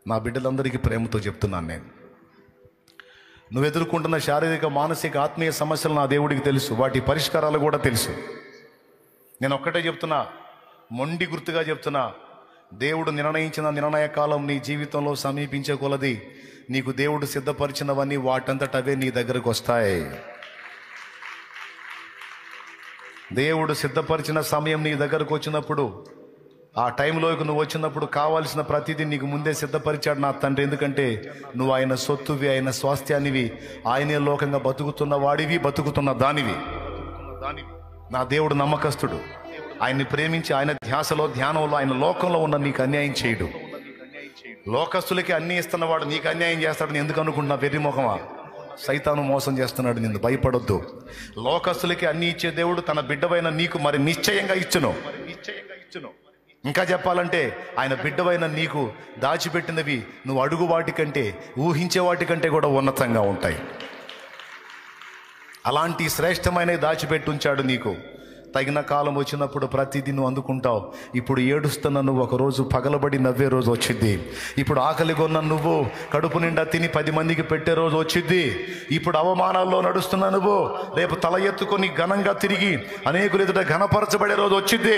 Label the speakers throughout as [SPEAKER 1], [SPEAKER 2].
[SPEAKER 1] నా బిడ్డలందరికీ ప్రేమతో చెప్తున్నాను. నువ్వు ఎదుర్కొంటున్న శారీరక, మానసిక, ఆత్మీయ సమస్యలు నా దేవుడికి తెలుసు, వాటి పరిష్కారాలు కూడా తెలుసు. నేను ఒక్కటే చెప్తున్నా, మొండి గుర్తుగా చెప్తున్నా, దేవుడు నిర్ణయించిన నిర్ణయ కాలం నీ జీవితంలో సమీపించే కొలది నీకు దేవుడు సిద్ధపరిచినవన్నీ వాటంతటవే నీ దగ్గరకు వస్తాయి. దేవుడు సిద్ధపరిచిన సమయం నీ దగ్గరకు వచ్చినప్పుడు, ఆ టైంలోకి నువ్వు వచ్చినప్పుడు కావాల్సిన ప్రతిదీ నీకు ముందే సిద్ధపరిచాడు నా తండ్రి. ఎందుకంటే నువ్వు ఆయన సొత్తువి, ఆయన స్వాస్థ్యానివి, ఆయనే లోకంగా బతుకుతున్న వాడివి, బతుకుతున్న దానివి. నా దేవుడు నమ్మకస్తుడు. ఆయన్ని ప్రేమించి ఆయన ధ్యాసలో, ధ్యానంలో, ఆయన లోకంలో ఉన్న నీకు అన్యాయం చేయడు. లోకస్తులకి అన్నీ ఇస్తున్నవాడు నీకు అన్యాయం చేస్తాడని ఎందుకు అనుకుంటున్నా? వెర్రిముఖమా, సైతాను మోసం చేస్తున్నాడు నిన్ను. భయపడొద్దు. లోకస్తులకి అన్ని ఇచ్చే దేవుడు తన బిడ్డవైన నీకు మరి నిశ్చయంగా ఇచ్చును. ఇంకా చెప్పాలంటే ఆయన బిడ్డవైన నీకు దాచిపెట్టినవి నువ్వు అడుగు వాటికంటే, ఊహించే వాటికంటే కూడా ఉన్నతంగా ఉంటాయి. అలాంటి శ్రేష్టమైనవి దాచిపెట్టి ఉంచాడు నీకు. తగిన కాలం వచ్చినప్పుడు ప్రతిదీ నువ్వు అందుకుంటావు. ఇప్పుడు ఏడుస్తున్న నువ్వు ఒకరోజు పగలబడి నవ్వే రోజు వచ్చింది. ఇప్పుడు ఆకలిగొన్న నువ్వు కడుపు నిండా తిని 10 మందికి పెట్టే రోజు వచ్చింది. ఇప్పుడు అవమానాల్లో నడుస్తున్న నువ్వు రేపు తల ఎత్తుకొని ఘనంగా తిరిగి అనేకులు ఎదుట ఘనపరచబడే రోజు వచ్చింది.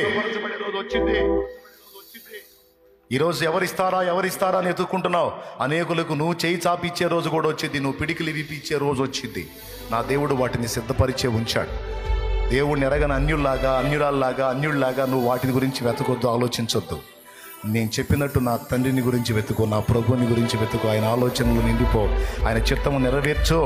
[SPEAKER 1] ఈరోజు ఎవరిస్తారా అని ఎత్తుకుంటున్నావు. అనేకులకు నువ్వు చేయి చాపిచ్చే రోజు కూడా వచ్చింది. నువ్వు పిడికిలి విప్పిచ్చే రోజు వచ్చింది. నా దేవుడు వాటిని సిద్ధపరిచే ఉంచాడు. దేవుడిని ఎరగని అన్యుళ్లాగా నువ్వు వాటిని గురించి వెతకొద్దు, ఆలోచించొద్దు. నేను చెప్పినట్టు నా తండ్రిని గురించి వెతుకో, నా ప్రభువుని గురించి వెతుకో. ఆయన ఆలోచనలు నిండిపో, ఆయన చిత్తము నెరవేర్చో.